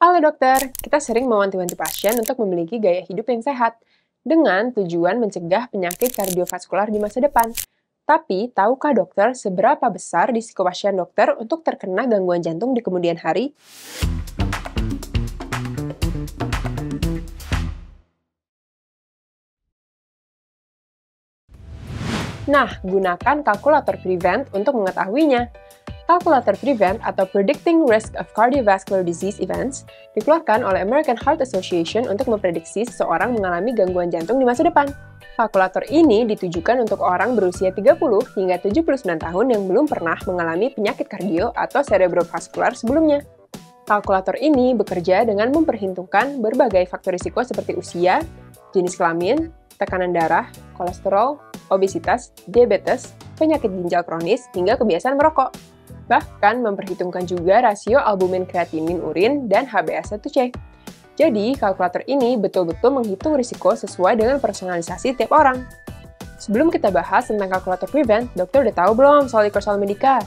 Halo dokter, kita sering mewanti-wanti pasien untuk memiliki gaya hidup yang sehat dengan tujuan mencegah penyakit kardiovaskular di masa depan. Tapi, tahukah dokter seberapa besar risiko pasien dokter untuk terkena gangguan jantung di kemudian hari? Nah, gunakan kalkulator Prevent untuk mengetahuinya. Kalkulator Prevent atau Predicting Risk of Cardiovascular Disease Events dikeluarkan oleh American Heart Association untuk memprediksi seseorang mengalami gangguan jantung di masa depan. Kalkulator ini ditujukan untuk orang berusia 30 hingga 79 tahun yang belum pernah mengalami penyakit kardio atau cerebrovaskular sebelumnya. Kalkulator ini bekerja dengan memperhitungkan berbagai faktor risiko seperti usia, jenis kelamin, tekanan darah, kolesterol, obesitas, diabetes, penyakit ginjal kronis, hingga kebiasaan merokok. Bahkan memperhitungkan juga rasio albumin kreatinin urin dan HbA1c. Jadi, kalkulator ini betul-betul menghitung risiko sesuai dengan personalisasi tiap orang. Sebelum kita bahas tentang kalkulator Prevent, dokter udah tahu belum soal e-course Alomedica?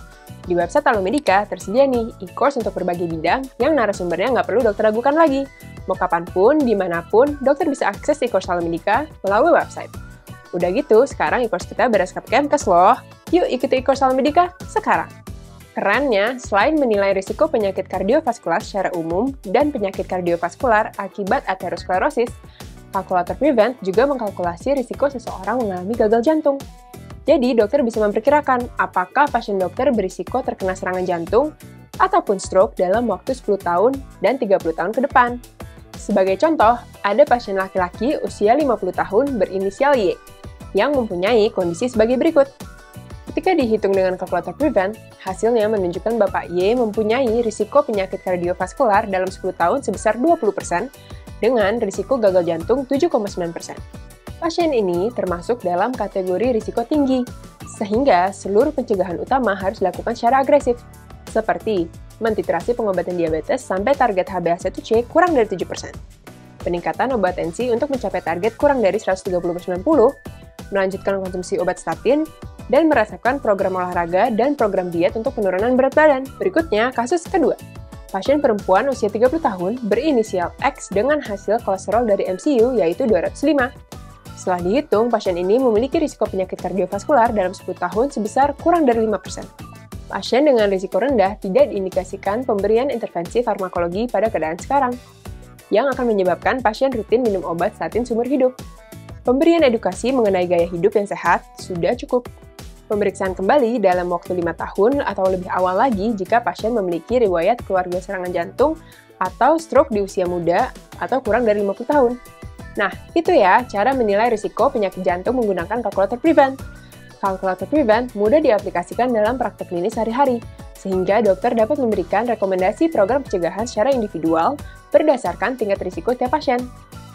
Di website Alomedica tersedia nih e-course untuk berbagai bidang yang narasumbernya nggak perlu dokter ragukan lagi. Mau kapanpun, dimanapun, dokter bisa akses e-course Alomedica melalui website. Udah gitu, sekarang e-course kita berdasarkan Kemkes loh. Yuk ikuti e-course Alomedica sekarang! Kerennya, selain menilai risiko penyakit kardiovaskular secara umum dan penyakit kardiovaskular akibat aterosklerosis, kalkulator Prevent juga mengkalkulasi risiko seseorang mengalami gagal jantung. Jadi, dokter bisa memperkirakan apakah pasien dokter berisiko terkena serangan jantung ataupun stroke dalam waktu 10 tahun dan 30 tahun ke depan. Sebagai contoh, ada pasien laki-laki usia 50 tahun berinisial Y yang mempunyai kondisi sebagai berikut. Ketika dihitung dengan kalkulator Prevent, hasilnya menunjukkan Bapak Y mempunyai risiko penyakit kardiovaskular dalam 10 tahun sebesar 20% dengan risiko gagal jantung 7,9%. Pasien ini termasuk dalam kategori risiko tinggi, sehingga seluruh pencegahan utama harus dilakukan secara agresif, seperti mentitrasi pengobatan diabetes sampai target HbA1c kurang dari 7%, peningkatan obat tensi untuk mencapai target kurang dari 130/90, melanjutkan konsumsi obat statin, dan merasakan program olahraga dan program diet untuk penurunan berat badan. Berikutnya, kasus kedua. Pasien perempuan usia 30 tahun berinisial X dengan hasil kolesterol dari MCU yaitu 205. Setelah dihitung, pasien ini memiliki risiko penyakit kardiovaskular dalam 10 tahun sebesar kurang dari 5%. Pasien dengan risiko rendah tidak diindikasikan pemberian intervensi farmakologi pada keadaan sekarang, yang akan menyebabkan pasien rutin minum obat statin seumur hidup. Pemberian edukasi mengenai gaya hidup yang sehat sudah cukup. Pemeriksaan kembali dalam waktu 5 tahun atau lebih awal lagi jika pasien memiliki riwayat keluarga serangan jantung atau stroke di usia muda atau kurang dari 50 tahun. Nah, itu ya cara menilai risiko penyakit jantung menggunakan kalkulator Prevent. Kalkulator Prevent mudah diaplikasikan dalam praktek klinis sehari-hari, sehingga dokter dapat memberikan rekomendasi program pencegahan secara individual berdasarkan tingkat risiko tiap pasien.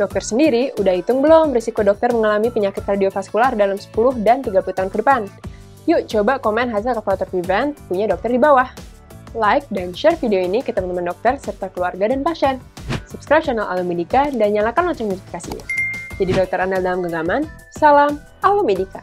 Dokter sendiri udah hitung belum risiko dokter mengalami penyakit kardiovaskular dalam 10 dan 30 tahun ke depan? Yuk coba komen hasil kalkulator Prevent punya dokter di bawah. Like dan share video ini ke teman-teman dokter serta keluarga dan pasien. Subscribe channel Alomedica dan nyalakan lonceng notifikasinya. Jadi dokter andal dalam genggaman, salam Alomedica.